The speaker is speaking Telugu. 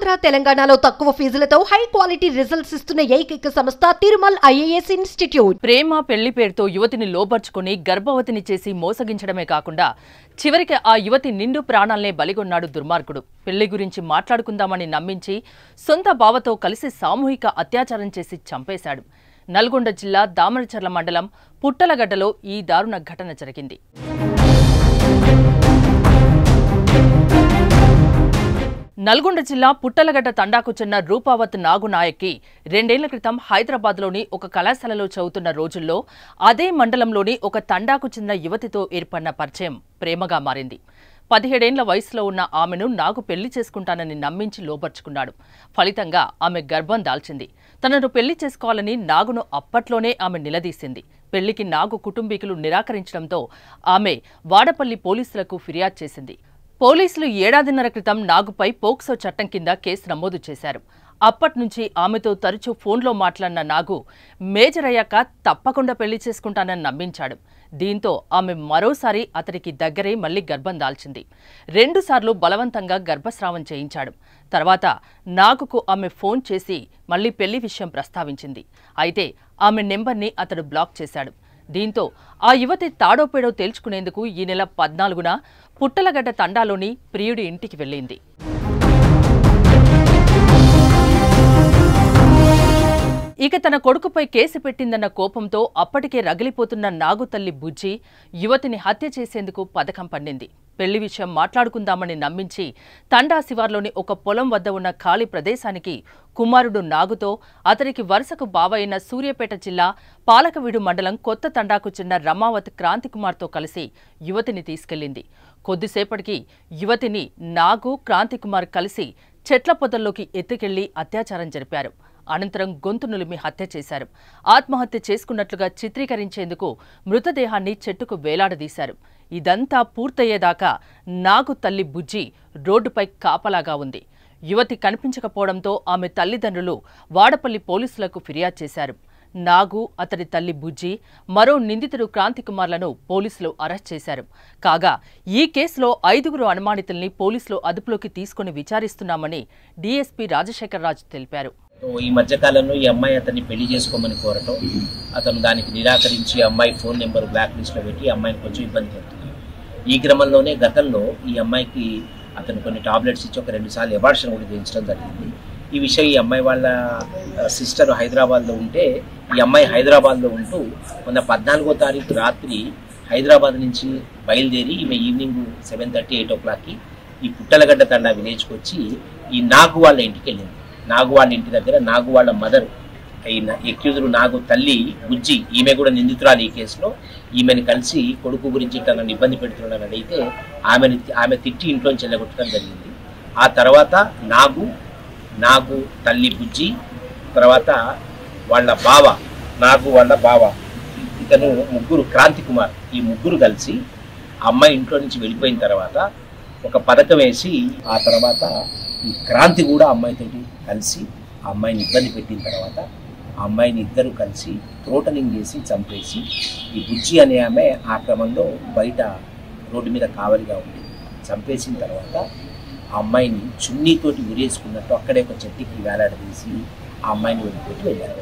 ఆంధ్ర తెలంగాణలో తక్కువ ఫీజులతో హై క్వాలిటీ రిజల్ట్స్ ఇస్తున్న ఏకైక సంస్థ తిరుమల్ ఐఏఎస్ ఇన్స్టిట్యూట్. ప్రేమ పెళ్లి పేరుతో యువతిని లోబర్చుకుని గర్భవతిని చేసి మోసగించడమే కాకుండా చివరికి ఆ యువతి నిండు ప్రాణాలనే బలిగొన్నాడు దుర్మార్గుడు. పెళ్లి గురించి మాట్లాడుకుందామని నమ్మించి సొంత బావతో కలిసి సామూహిక అత్యాచారం చేసి చంపేశాడు. నల్గొండ జిల్లా దామరచర్ల మండలం పుట్టలగడ్డలో ఈ దారుణ ఘటన జరిగింది. నల్గొండ జిల్లా పుట్టలగడ్డ తండాకు చెందిన రూపావత్ నాగునాయక్కి 2 ఏళ్ల క్రితం హైదరాబాద్లోని ఒక కళాశాలలో చదువుతున్న రోజుల్లో అదే మండలంలోని ఒక తండాకు చెందిన యువతితో ఏర్పడిన పరిచయం ప్రేమగా మారింది. 17 ఏళ్ల వయసులో ఉన్న ఆమెను నాగు పెళ్లి చేసుకుంటానని నమ్మించి లోబర్చుకున్నాడు. ఫలితంగా ఆమె గర్భం దాల్చింది. తనను పెళ్లి చేసుకోవాలని నాగును అప్పట్లోనే ఆమె నిలదీసింది. పెళ్లికి నాగు కుటుంబీకులు నిరాకరించడంతో ఆమె వాడపల్లి పోలీసులకు ఫిర్యాదు చేసింది. పోలీసులు 1.5 ఏళ్ల క్రితం నాగుపై పోక్సో చట్టం కింద కేసు నమోదు చేశారు. అప్పట్నుంచి ఆమెతో తరచూ ఫోన్లో మాట్లాడిన నాగు మేజర్ అయ్యాక తప్పకుండా పెళ్లి చేసుకుంటానని నమ్మించాడు. దీంతో ఆమె మరోసారి అతడికి దగ్గరై మళ్లీ గర్భం దాల్చింది. 2 సార్లు బలవంతంగా గర్భస్రావం చేయించాడు. తర్వాత నాగుకు ఆమె ఫోన్ చేసి మళ్లీ పెళ్లి విషయం ప్రస్తావించింది. అయితే ఆమె నెంబర్ని అతడు బ్లాక్ చేశాడు. దీంతో ఆ యువతి తాడోపేడో తేల్చుకునేందుకు ఈ నెల 14న పుట్టలగడ్డ తండాలోని ప్రియుడి ఇంటికి వెళ్ళింది. ఇక తన కొడుకుపై కేసు పెట్టిందన్న కోపంతో అప్పటికే రగిలిపోతున్న నాగు తల్లి బుజ్జి యువతిని హత్య చేసేందుకు పథకం పన్నింది. పెళ్లి విషయం మాట్లాడుకుందామని నమ్మించి తండా శివార్లోని ఒక పొలం వద్ద ఉన్న ఖాళీ ప్రదేశానికి కుమారుడు నాగుతో అతనికి వరుసకు బావైన సూర్యాపేట జిల్లా పాలకవీడు మండలం కొత్త తండాకు చెందిన రమావత్ క్రాంతికుమార్తో కలిసి యువతిని తీసుకెళ్లింది. కొద్దిసేపటికి యువతిని నాగు క్రాంతికుమార్ కలిసి చెట్ల పొదల్లోకి ఎత్తుకెళ్లి అత్యాచారం జరిపారు. అనంతరం గొంతు నులిమి హత్య చేశారు. ఆత్మహత్య చేసుకున్నట్లుగా చిత్రీకరించేందుకు మృతదేహాన్ని చెట్టుకు వేలాడదీశారు. ఇదంతా పూర్తయ్యేదాకా నాగు తల్లి బుజ్జి రోడ్డుపై కాపలాగా ఉంది. యువతి కనిపించకపోవడంతో ఆమె తల్లిదండ్రులు వాడపల్లి పోలీసులకు ఫిర్యాదు చేశారు. నాగు, అతడి తల్లి బుజ్జి, మరో నిందితుడు క్రాంతికుమార్లను పోలీసులు అరెస్ట్ చేశారు. కాగా ఈ కేసులో 5గురు అనుమానితుల్ని పోలీసులు అదుపులోకి తీసుకుని విచారిస్తున్నామని డీఎస్పీ రాజశేఖర్ రాజు తెలిపారు. ఈ మధ్యకాలంలో ఈ అమ్మాయి అతన్ని పెళ్లి చేసుకోమని కోరటం, అతను దానికి నిరాకరించి అమ్మాయి ఫోన్ నెంబర్ బ్లాక్ లిస్ట్లో పెట్టి అమ్మాయిని కొంచెం ఇబ్బంది పెడుతుంది. ఈ క్రమంలోనే గతంలో ఈ అమ్మాయికి అతను కొన్ని టాబ్లెట్స్ ఇచ్చి ఒక 2 సార్లు ఎబార్షన్ కూడా చేయించడం జరిగింది. ఈ విషయం ఈ అమ్మాయి వాళ్ళ సిస్టర్ హైదరాబాద్లో ఉంటే ఈ అమ్మాయి హైదరాబాద్లో ఉంటూ మొన్న 14వ తారీఖు రాత్రి హైదరాబాద్ నుంచి బయలుదేరి ఈమె ఈవినింగ్ 7:30, 8 o'clockకి ఈ పుట్టలగడ్డ తండా విలేజ్కి వచ్చి ఈ నాగు వాళ్ళ ఇంటికి వెళ్ళింది. నాగు వాళ్ళ ఇంటి దగ్గర నాగు వాళ్ళ మదర్ అయిన ఎక్యూజుడు నాగు తల్లి బుజ్జి, ఈమె కూడా నిందితురాలు ఈ కేసులో, ఈమెను కలిసి కొడుకు గురించి ఇంకా నన్ను ఇబ్బంది పెడుతున్నాడని అడిగితే ఆమె తిట్టి ఇంట్లోంచి వెళ్ళగొట్టడం జరిగింది. ఆ తర్వాత నాగు తల్లి బుజ్జి, తర్వాత వాళ్ళ బావ నాగు వాళ్ళ బావ ఇతను ముగ్గురు క్రాంతికుమార్, ఈ ముగ్గురు కలిసి అమ్మాయి ఇంట్లో నుంచి వెళ్ళిపోయిన తర్వాత ఒక పథకం వేసి ఆ తర్వాత ఈ క్రాంతి కూడా అమ్మాయితో కలిసి ఆ అమ్మాయిని ఇబ్బంది పెట్టిన తర్వాత ఆ అమ్మాయిని ఇద్దరు కలిసి త్రోటనింగ్ చేసి చంపేసి ఈ బుజ్జి అనే ఆమె ఆ క్రమంలో బయట రోడ్డు మీద కావలిగా ఉంది. చంపేసిన తర్వాత ఆ అమ్మాయిని చున్నీతోటి ఉరేసుకున్నట్టు అక్కడే ఒక చెట్టుకి వేలాడదీసి ఆ అమ్మాయిని వదిలిపెట్టి వెళ్ళారు.